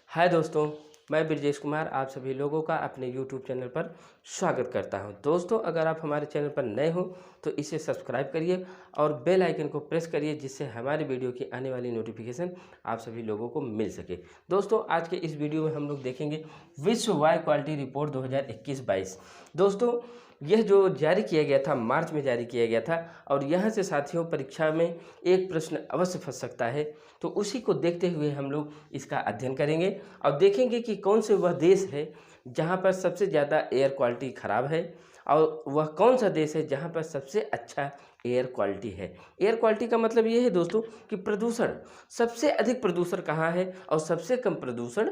हाय दोस्तों, मैं ब्रजेश कुमार आप सभी लोगों का अपने यूट्यूब चैनल पर स्वागत करता हूं। दोस्तों, अगर आप हमारे चैनल पर नए हो तो इसे सब्सक्राइब करिए और बेल आइकन को प्रेस करिए, जिससे हमारी वीडियो की आने वाली नोटिफिकेशन आप सभी लोगों को मिल सके। दोस्तों, आज के इस वीडियो में हम लोग देखेंगे विश्व वायु क्वालिटी रिपोर्ट 2021-22। दोस्तों, यह जो जारी किया गया था, मार्च में जारी किया गया था, और यहाँ से साथियों परीक्षा में एक प्रश्न अवश्य फंस सकता है। तो उसी को देखते हुए हम लोग इसका अध्ययन करेंगे और देखेंगे कि कौन से वह देश है जहाँ पर सबसे ज़्यादा एयर क्वालिटी ख़राब है, और वह कौन सा देश है जहाँ पर सबसे अच्छा एयर क्वालिटी है। एयर क्वालिटी का मतलब ये है दोस्तों कि प्रदूषण, सबसे अधिक प्रदूषण कहाँ है और सबसे कम प्रदूषण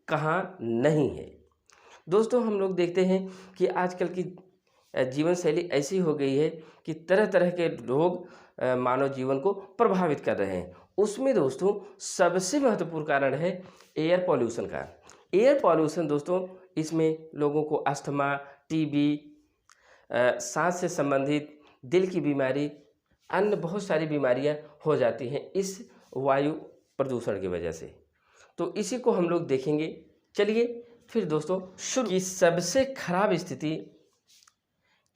कहाँ नहीं है। दोस्तों, हम लोग देखते हैं कि आजकल की जीवन शैली ऐसी हो गई है कि तरह तरह के रोग मानव जीवन को प्रभावित कर रहे हैं। उसमें दोस्तों सबसे महत्वपूर्ण कारण है एयर पॉल्यूशन का। एयर पॉल्यूशन दोस्तों, इसमें लोगों को अस्थमा, टीबी, सांस से संबंधित, दिल की बीमारी, अन्य बहुत सारी बीमारियां हो जाती हैं इस वायु प्रदूषण की वजह से। तो इसी को हम लोग देखेंगे। चलिए फिर दोस्तों शुरू की सबसे खराब स्थिति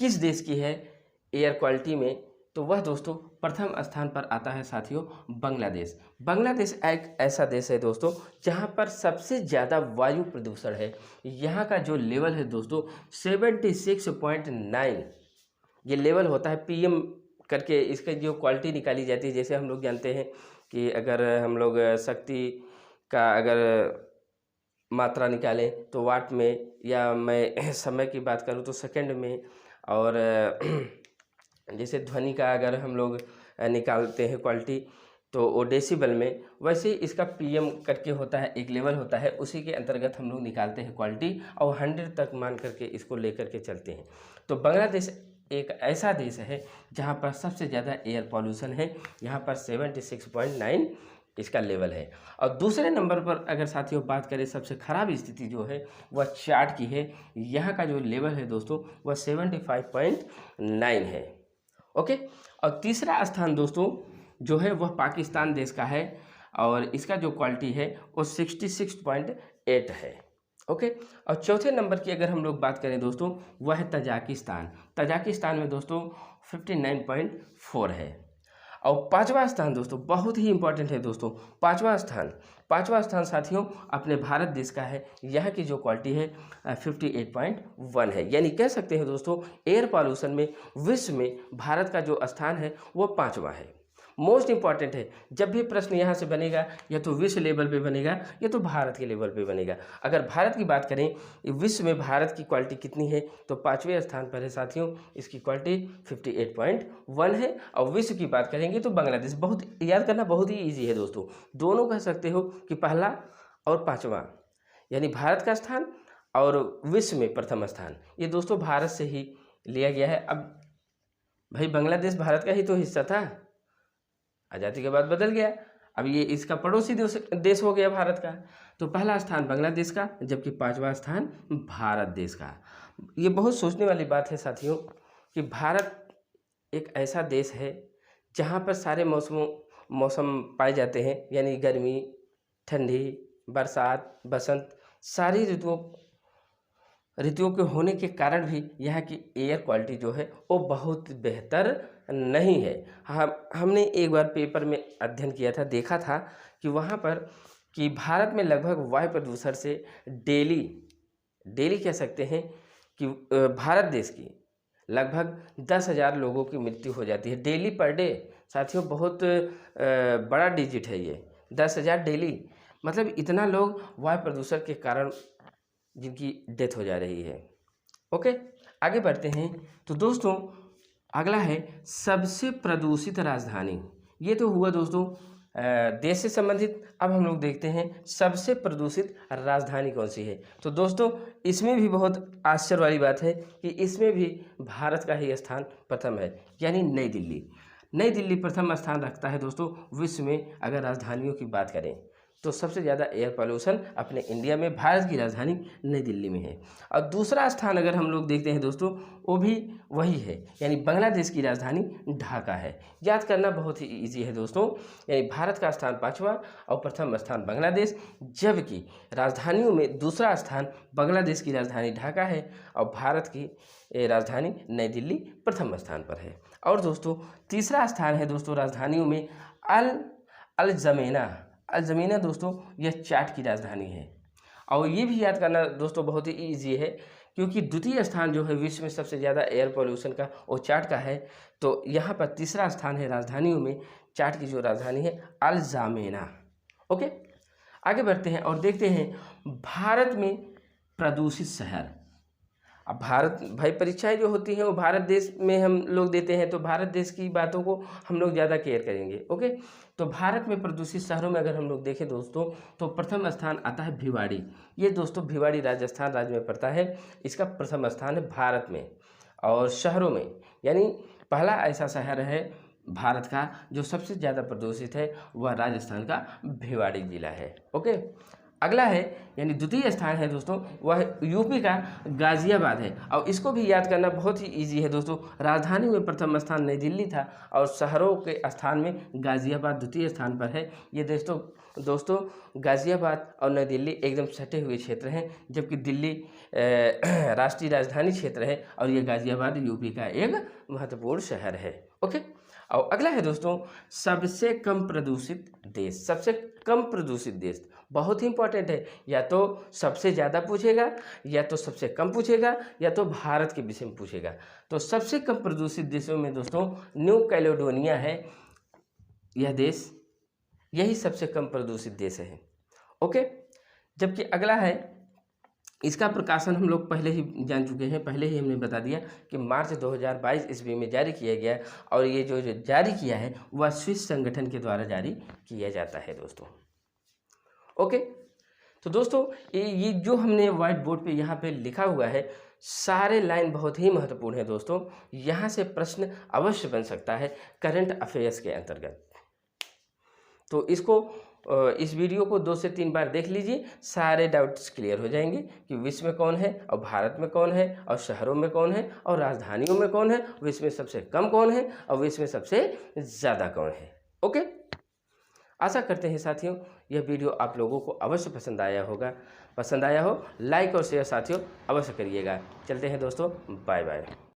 किस देश की है एयर क्वालिटी में, तो वह दोस्तों प्रथम स्थान पर आता है साथियों बांग्लादेश। बांग्लादेश एक ऐसा देश है दोस्तों जहां पर सबसे ज़्यादा वायु प्रदूषण है। यहां का जो लेवल है दोस्तों 76.9, ये लेवल होता है पीएम करके। इसका जो क्वालिटी निकाली जाती है, जैसे हम लोग जानते हैं कि अगर हम लोग शक्ति का अगर मात्रा निकालें तो वाट में, या मैं समय की बात करूं तो सेकंड में, और जैसे ध्वनि का अगर हम लोग निकालते हैं क्वालिटी तो वो डेसिबल में, वैसे ही इसका पीएम करके होता है, एक लेवल होता है, उसी के अंतर्गत हम लोग निकालते हैं क्वालिटी और 100 तक मान करके इसको लेकर के चलते हैं। तो बांग्लादेश एक ऐसा देश है जहाँ पर सबसे ज़्यादा एयर पॉल्यूशन है। यहाँ पर 76.9 इसका लेवल है। और दूसरे नंबर पर अगर साथियों बात करें सबसे ख़राब स्थिति जो है वह चार्ट की है। यहाँ का जो लेवल है दोस्तों वह 75.9 है। ओके। और तीसरा स्थान दोस्तों जो है वह पाकिस्तान देश का है, और इसका जो क्वालिटी है वो 66.8 है। ओके। और चौथे नंबर की अगर हम लोग बात करें दोस्तों वह है तजाकिस्तान। तजाकिस्तान में दोस्तों 59.4 है। और पांचवा स्थान दोस्तों बहुत ही इंपॉर्टेंट है दोस्तों, पांचवा स्थान साथियों अपने भारत देश का है। यहाँ की जो क्वालिटी है 58.1 है। यानी कह सकते हैं दोस्तों एयर पॉल्यूशन में विश्व में भारत का जो स्थान है वो पांचवा है। मोस्ट इंपॉर्टेंट है, जब भी प्रश्न यहाँ से बनेगा या तो विश्व लेवल पे बनेगा या तो भारत के लेवल पे बनेगा। अगर भारत की बात करें विश्व में भारत की क्वालिटी कितनी है तो पांचवें स्थान पर है साथियों, इसकी क्वालिटी 58.1 है। और विश्व की बात करेंगे तो बांग्लादेश, बहुत याद करना बहुत ही ईजी है दोस्तों, दोनों कह सकते हो कि पहला और पाँचवा, यानी भारत का स्थान और विश्व में प्रथम स्थान, ये दोस्तों भारत से ही लिया गया है। अब भाई बांग्लादेश भारत का ही तो हिस्सा था, आज़ादी के बाद बदल गया, अब ये इसका पड़ोसी देश हो गया भारत का। तो पहला स्थान बांग्लादेश का, जबकि पांचवा स्थान भारत देश का। ये बहुत सोचने वाली बात है साथियों कि भारत एक ऐसा देश है जहाँ पर सारे मौसम पाए जाते हैं, यानी गर्मी, ठंडी, बरसात, बसंत, सारी ऋतुओं के होने के कारण भी यहाँ की एयर क्वालिटी जो है वो बहुत बेहतर नहीं है। हमने एक बार पेपर में अध्ययन किया था, देखा था कि वहाँ पर कि भारत में लगभग वायु प्रदूषण से डेली कह सकते हैं कि भारत देश की लगभग 10,000 लोगों की मृत्यु हो जाती है डेली पर डे। साथियों बहुत बड़ा डिजिट है ये, 10,000 डेली, मतलब इतना लोग वायु प्रदूषण के कारण जिनकी डेथ हो जा रही है। ओके, आगे बढ़ते हैं। तो दोस्तों अगला है सबसे प्रदूषित राजधानी। ये तो हुआ दोस्तों देश से संबंधित। अब हम लोग देखते हैं सबसे प्रदूषित राजधानी कौन सी है। तो दोस्तों इसमें भी बहुत आश्चर्य वाली बात है कि इसमें भी भारत का ही स्थान प्रथम है, यानी नई दिल्ली। नई दिल्ली प्रथम स्थान रखता है दोस्तों विश्व में अगर राजधानियों की बात करें। तो सबसे ज़्यादा एयर पोल्यूशन अपने इंडिया में भारत की राजधानी नई दिल्ली में है। और दूसरा स्थान अगर हम लोग देखते हैं दोस्तों, वो भी वही है, यानी बांग्लादेश की राजधानी ढाका है। याद करना बहुत ही ईजी है दोस्तों, यानी भारत का स्थान 5वां और प्रथम स्थान बांग्लादेश, जबकि राजधानियों में दूसरा स्थान बांग्लादेश की राजधानी ढाका है और भारत की राजधानी नई दिल्ली प्रथम स्थान पर है। और दोस्तों तीसरा स्थान है दोस्तों राजधानियों में अल जमीना दोस्तों, यह चाड की राजधानी है। और ये भी याद करना दोस्तों बहुत ही ईजी है, क्योंकि द्वितीय स्थान जो है विश्व में सबसे ज़्यादा एयर पोल्यूशन का वो चाड का है। तो यहाँ पर तीसरा स्थान है राजधानियों में, चाड की जो राजधानी है अल जमीना। ओके, आगे बढ़ते हैं और देखते हैं भारत में प्रदूषित शहर। अब भारत भाई परीक्षाएं जो होती हैं वो भारत देश में हम लोग देते हैं, तो भारत देश की बातों को हम लोग ज़्यादा केयर करेंगे। ओके, तो भारत में प्रदूषित शहरों में अगर हम लोग देखें दोस्तों, तो प्रथम स्थान आता है भिवाड़ी। ये दोस्तों भिवाड़ी राजस्थान राज्य में पड़ता है, इसका प्रथम स्थान है भारत में। और शहरों में यानी पहला ऐसा शहर है भारत का जो सबसे ज़्यादा प्रदूषित है, वह राजस्थान का भिवाड़ी जिला है। ओके, अगला है यानी द्वितीय स्थान है दोस्तों, वह यूपी का गाज़ियाबाद है। और इसको भी याद करना बहुत ही इजी है दोस्तों, राजधानी में प्रथम स्थान नई दिल्ली था और शहरों के स्थान में गाज़ियाबाद द्वितीय स्थान पर है। ये दोस्तों गाज़ियाबाद और नई दिल्ली एकदम सटे हुए क्षेत्र हैं, जबकि दिल्ली राष्ट्रीय राजधानी क्षेत्र है और ये गाज़ियाबाद यूपी का एक महत्वपूर्ण शहर है। ओके, और अगला है दोस्तों सबसे कम प्रदूषित देश। सबसे कम प्रदूषित देश बहुत ही इंपॉर्टेंट है, या तो सबसे ज़्यादा पूछेगा, या तो सबसे कम पूछेगा, या तो भारत के विषय में पूछेगा। तो सबसे कम प्रदूषित देशों में दोस्तों न्यू कैलेडोनिया है, यह देश यही सबसे कम प्रदूषित देश है। ओके, जबकि अगला है, इसका प्रकाशन हम लोग पहले ही जान चुके हैं, पहले ही हमने बता दिया कि मार्च 2022 ईस्वी में जारी किया गया, और ये जो जारी किया है वह स्विस संगठन के द्वारा जारी किया जाता है दोस्तों। ओके, तो दोस्तों ये जो हमने व्हाइट बोर्ड पे यहाँ पे लिखा हुआ है, सारे लाइन बहुत ही महत्वपूर्ण है दोस्तों। यहाँ से प्रश्न अवश्य बन सकता है करंट अफेयर्स के अंतर्गत। तो इस वीडियो को 2 से 3 बार देख लीजिए, सारे डाउट्स क्लियर हो जाएंगे कि विश्व में कौन है और भारत में कौन है और शहरों में कौन है और राजधानियों में कौन है, विश्व में सबसे कम कौन है और विश्व में सबसे ज़्यादा कौन है। ओके, आशा करते हैं साथियों यह वीडियो आप लोगों को अवश्य पसंद आया होगा। पसंद आया हो लाइक और शेयर साथियों अवश्य करिएगा। चलते हैं दोस्तों, बाय बाय।